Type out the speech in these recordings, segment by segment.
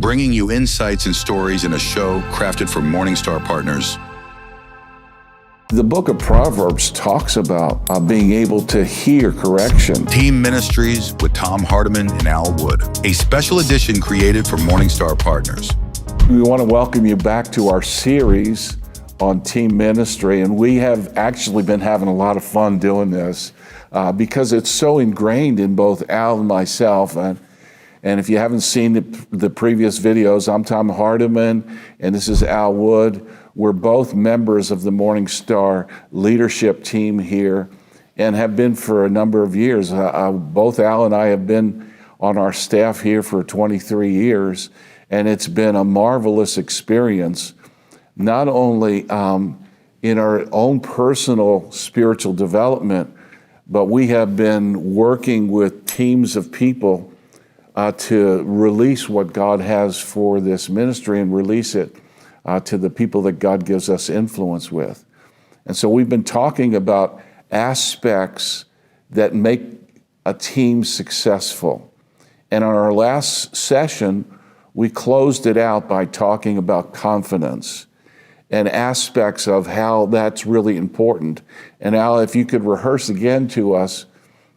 bringing you insights and stories in a show crafted for MorningStar partners. The book of Proverbs talks about being able to hear correction. Team Ministries with Tom Hardiman and Al Wood, a special edition created for MorningStar partners. We want to welcome you back to our series on team ministry, and we have actually been having a lot of fun doing this because it's so ingrained in both Al and myself. And if you haven't seen the previous videos, I'm Tom Hardiman, and this is Al Wood. We're both members of the MorningStar leadership team here and have been for a number of years. Both Al and I have been on our staff here for 23 years, and it's been a marvelous experience, not only in our own personal spiritual development, but we have been working with teams of people to release what God has for this ministry and release it to the people that God gives us influence with. And so we've been talking about aspects that make a team successful. And on our last session, we closed it out by talking about confidence and aspects of how that's really important. And Al, if you could rehearse again to us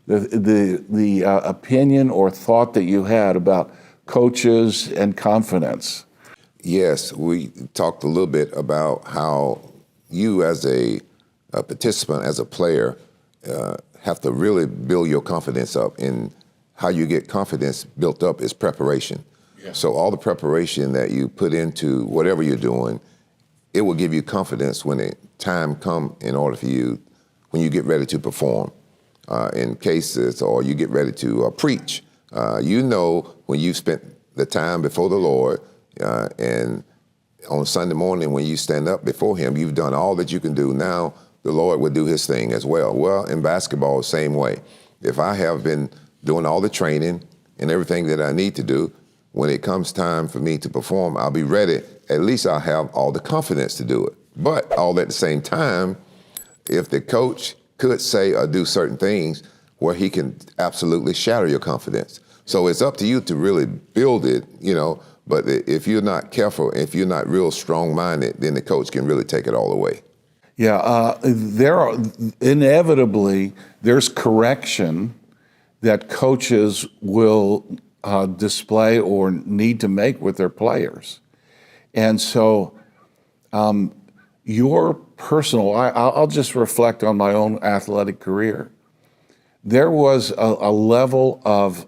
the opinion or thought that you had about coaches and confidence. Yes, we talked a little bit about how you as a participant, as a player, have to really build your confidence up. And how you get confidence built up is preparation. Yeah. So all the preparation that you put into whatever you're doing, it will give you confidence when the time comes in order for you, when you get ready to perform in cases or you get ready to preach. You know when you've spent the time before the Lord, and on Sunday morning when you stand up before him, you've done all that you can do. Now the Lord will do his thing as well. Well, in basketball, same way. If I have been doing all the training and everything that I need to do, when it comes time for me to perform, I'll be ready. At least I'll have all the confidence to do it. But all at the same time, if the coach could say or do certain things where he can absolutely shatter your confidence. So it's up to you to really build it, but if you're not careful, if you're not real strong-minded, then the coach can really take it all away. Yeah, inevitably, there's correction that coaches will display or need to make with their players. And so your personal, I'll just reflect on my own athletic career. There was a level of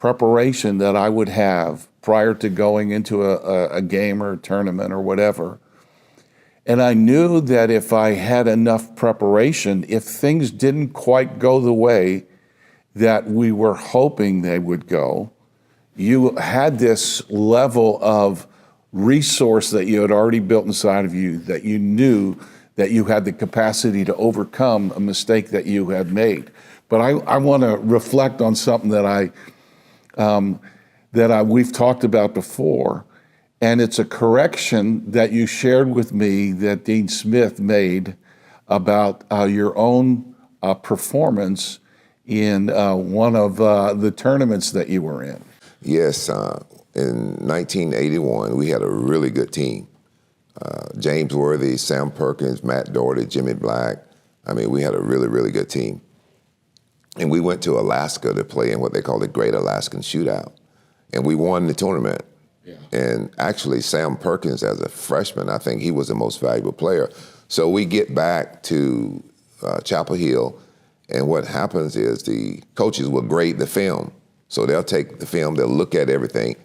preparation that I would have prior to going into a game or a tournament or whatever. And I knew that if I had enough preparation, if things didn't quite go the way that we were hoping they would go, you had this level of resource that you had already built inside of you, that you knew that you had the capacity to overcome a mistake that you had made. But I want to reflect on something that we've talked about before, and it's a correction that you shared with me that Dean Smith made about your own performance in one of the tournaments that you were in. Yes, in 1981, we had a really good team. James Worthy, Sam Perkins, Matt Doherty, Jimmy Black. I mean, we had a really, really good team. And we went to Alaska to play in what they call the Great Alaskan Shootout. And we won the tournament. Yeah. And actually, Sam Perkins, as a freshman, I think he was the most valuable player. So we get back to Chapel Hill, and what happens is the coaches will grade the film. So they'll take the film, they'll look at everything.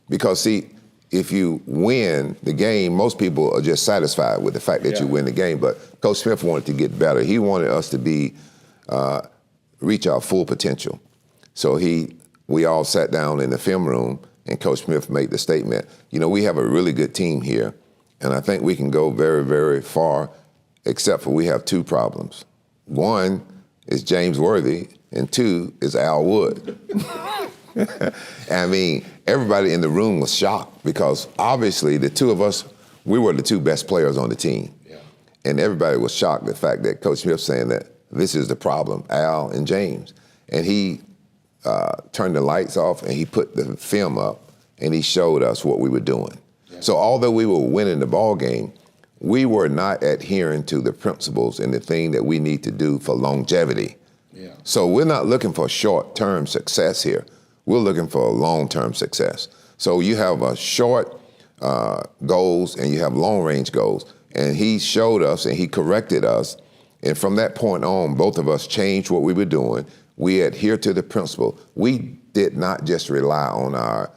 Because, see, if you win the game, most people are just satisfied with the fact that you win the game. But Coach Smith wanted to get better. He wanted us to be reach our full potential. So we all sat down in the film room, and Coach Smith made the statement, we have a really good team here, and I think we can go very, very far, except for we have two problems. One is James Worthy, and two is Al Wood. I mean, everybody in the room was shocked because obviously the two of us, we were the two best players on the team. Yeah. And everybody was shocked at the fact that Coach Smith saying that this is the problem, Al and James. And he turned the lights off and he put the film up and he showed us what we were doing. Yeah. So although we were winning the ball game, we were not adhering to the principles and the thing that we need to do for longevity. Yeah. So we're not looking for short-term success here. We're looking for long-term success. So you have a short goals and you have long-range goals. And he showed us and he corrected us. And from that point on, both of us changed what we were doing. We adhered to the principle. We did not just rely on our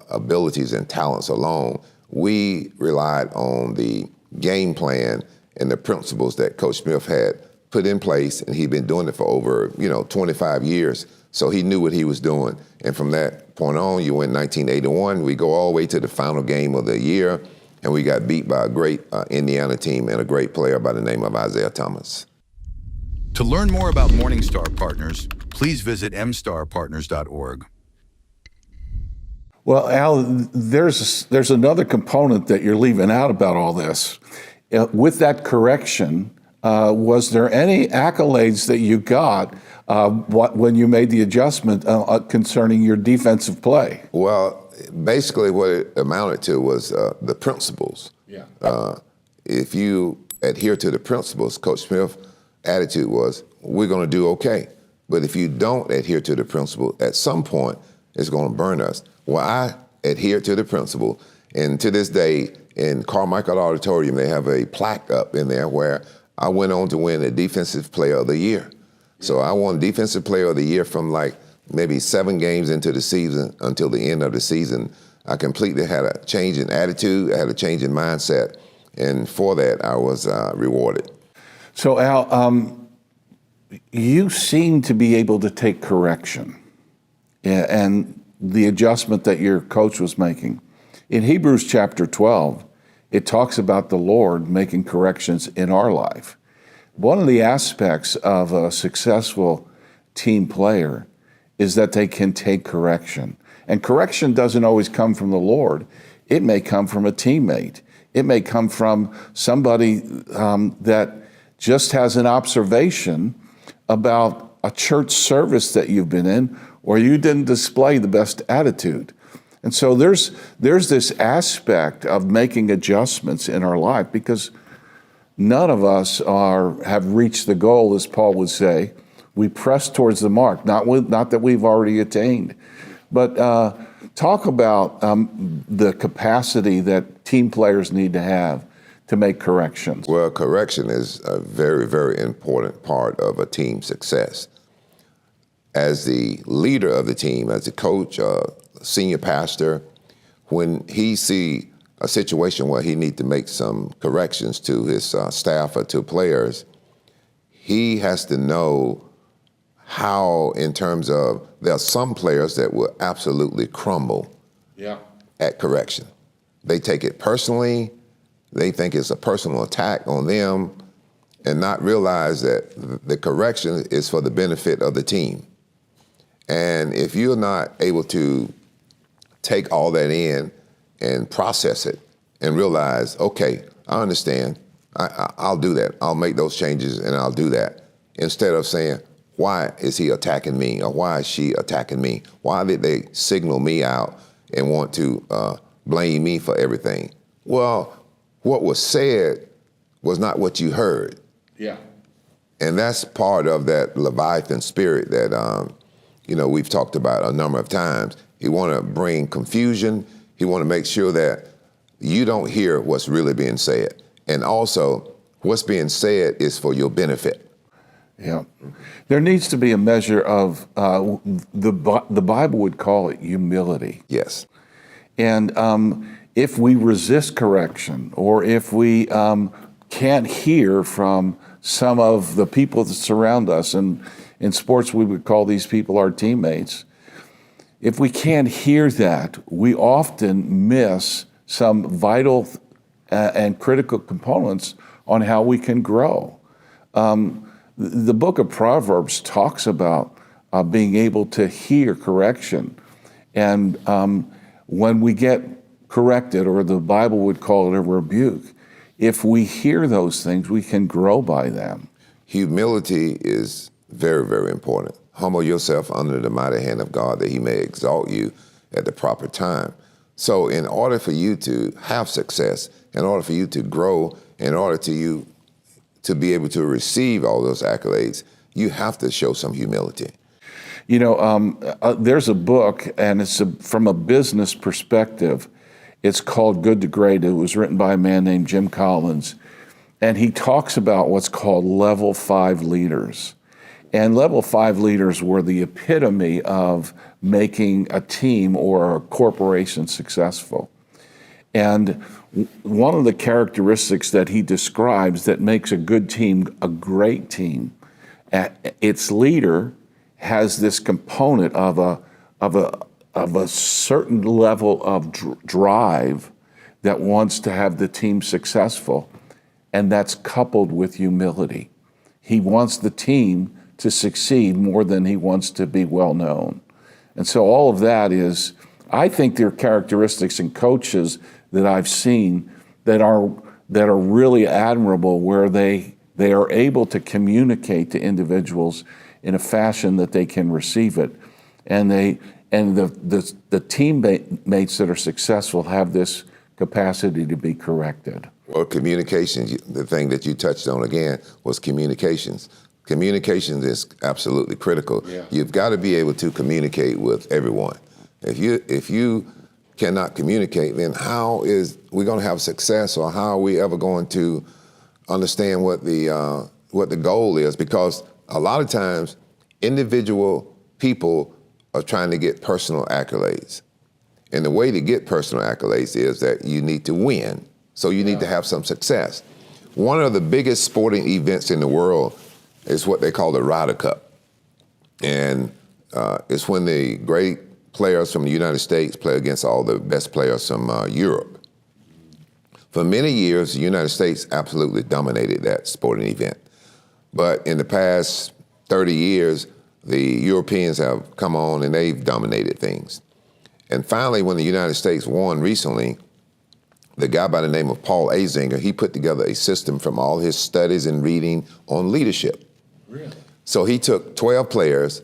abilities and talents alone. We relied on the game plan and the principles that Coach Smith had put in place, and he'd been doing it for over 25 years. So he knew what he was doing. And from that point on, you win 1981. We go all the way to the final game of the year, and we got beat by a great Indiana team and a great player by the name of Isaiah Thomas. To learn more about MorningStar Partners, please visit mstarpartners.org. Well, Al, there's another component that you're leaving out about all this. With that correction, was there any accolades that you got when you made the adjustment concerning your defensive play? Well, basically what it amounted to was the principles. Yeah. If you adhere to the principles, Coach Smith's attitude was, we're going to do okay. But if you don't adhere to the principle, at some point, it's going to burn us. Well, I adhere to the principle, and to this day, in Carmichael Auditorium, they have a plaque up in there where I went on to win the Defensive Player of the Year. So I won Defensive Player of the Year from like maybe 7 games into the season until the end of the season. I completely had a change in attitude, I had a change in mindset, and for that, I was rewarded. So Al, you seem to be able to take correction and the adjustment that your coach was making. In Hebrews chapter 12, it talks about the Lord making corrections in our life. One of the aspects of a successful team player is that they can take correction. And correction doesn't always come from the Lord. It may come from a teammate. It may come from somebody that just has an observation about a church service that you've been in, or you didn't display the best attitude. And so there's this aspect of making adjustments in our life, because none of us have reached the goal, as Paul would say. We press towards the mark, not that we've already attained. But talk about the capacity that team players need to have to make corrections. Well, correction is a very, very important part of a team's success. As the leader of the team, as the coach, senior pastor, when he see a situation where he need to make some corrections to his staff or to players, he has to know how, in terms of, there are some players that will absolutely crumble at correction. They take it personally. They think it's a personal attack on them and not realize that the correction is for the benefit of the team. And if you're not able to take all that in and process it and realize, okay, I understand, I'll do that. I'll make those changes and I'll do that. Instead of saying, why is he attacking me, or why is she attacking me? Why did they signal me out and want to blame me for everything? Well, what was said was not what you heard. Yeah. And that's part of that Leviathan spirit that we've talked about a number of times. He want to bring confusion. He want to make sure that you don't hear what's really being said. And also, what's being said is for your benefit. Yeah. There needs to be a measure of, the Bible would call it humility. Yes. And if we resist correction, or if we can't hear from some of the people that surround us, and in sports we would call these people our teammates, if we can't hear that, we often miss some vital and critical components on how we can grow. The book of Proverbs talks about being able to hear correction. And when we get corrected, or the Bible would call it a rebuke, if we hear those things, we can grow by them. Humility is very, very important. Humble yourself under the mighty hand of God, that he may exalt you. at the proper time. So in order for you to have success, in order for you to grow, in order to you to be able to receive all those accolades, you have to show some humility. You know, there's a book, and it's from a business perspective. It's called Good to Great. It was written by a man named Jim Collins, and he talks about what's called level 5 leaders. And level 5 leaders were the epitome of making a team or a corporation successful. And one of the characteristics that he describes that makes a good team a great team, its leader has this component of a certain level of drive that wants to have the team successful, and that's coupled with humility. He wants the team to succeed more than he wants to be well known. And so all of that is, I think there are characteristics in coaches that I've seen that are really admirable, where they are able to communicate to individuals in a fashion that they can receive it. And the teammates that are successful have this capacity to be corrected. Well, communications, the thing that you touched on again was communications. Communications is absolutely critical. Yeah. You've got to be able to communicate with everyone. If you cannot communicate, then how is we going to have success, or how are we ever going to understand what the goal is? Because a lot of times, individual people are trying to get personal accolades. And the way to get personal accolades is that you need to win. So you need to have some success. One of the biggest sporting events in the world is what they call the Ryder Cup. And it's when the great players from the United States play against all the best players from Europe. For many years, the United States absolutely dominated that sporting event. But in the past 30 years, the Europeans have come on and they've dominated things. And finally, when the United States won recently, the guy by the name of Paul Azinger, he put together a system from all his studies and reading on leadership. Really? So he took 12 players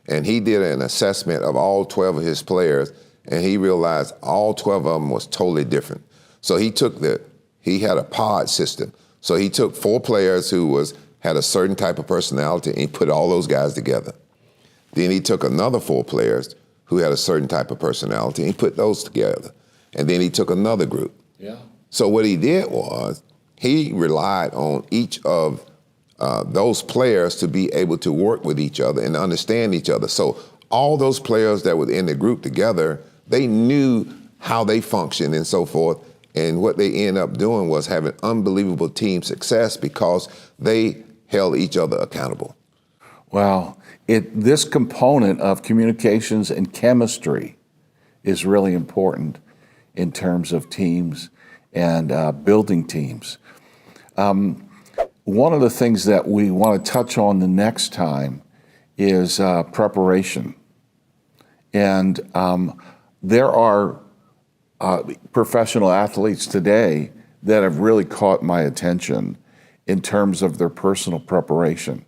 and he did an assessment of all 12 of his players, and he realized all 12 of them was totally different. So he had a pod system. So he took 4 players who had a certain type of personality, and he put all those guys together. Then he took another 4 players who had a certain type of personality, and he put those together. And then he took another group. Yeah. So what he did was he relied on each of those players to be able to work with each other and understand each other. So all those players that were in the group together, they knew how they functioned and so forth. And what they ended up doing was having unbelievable team success because they held each other accountable. Wow. This component of communications and chemistry is really important in terms of teams and building teams. One of the things that we want to touch on the next time is preparation. And there are professional athletes today that have really caught my attention in terms of their personal preparation.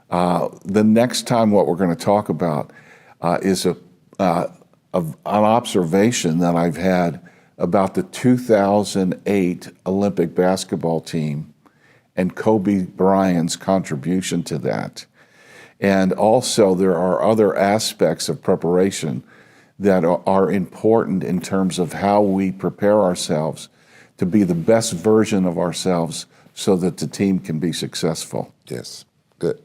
The next time what we're going to talk about is an observation that I've had about the 2008 Olympic basketball team and Kobe Bryant's contribution to that. And also there are other aspects of preparation that are important in terms of how we prepare ourselves to be the best version of ourselves so that the team can be successful. Yes, good.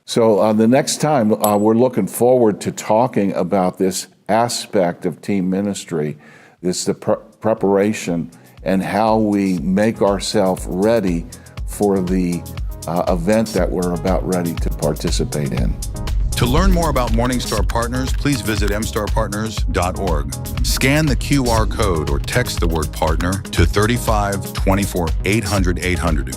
So the next time, we're looking forward to talking about this aspect of team ministry, the preparation and how we make ourselves ready for the event that we're about ready to participate in. To learn more about MorningStar Partners, please visit mstarpartners.org. Scan the QR code or text the word partner to 3524 800 800.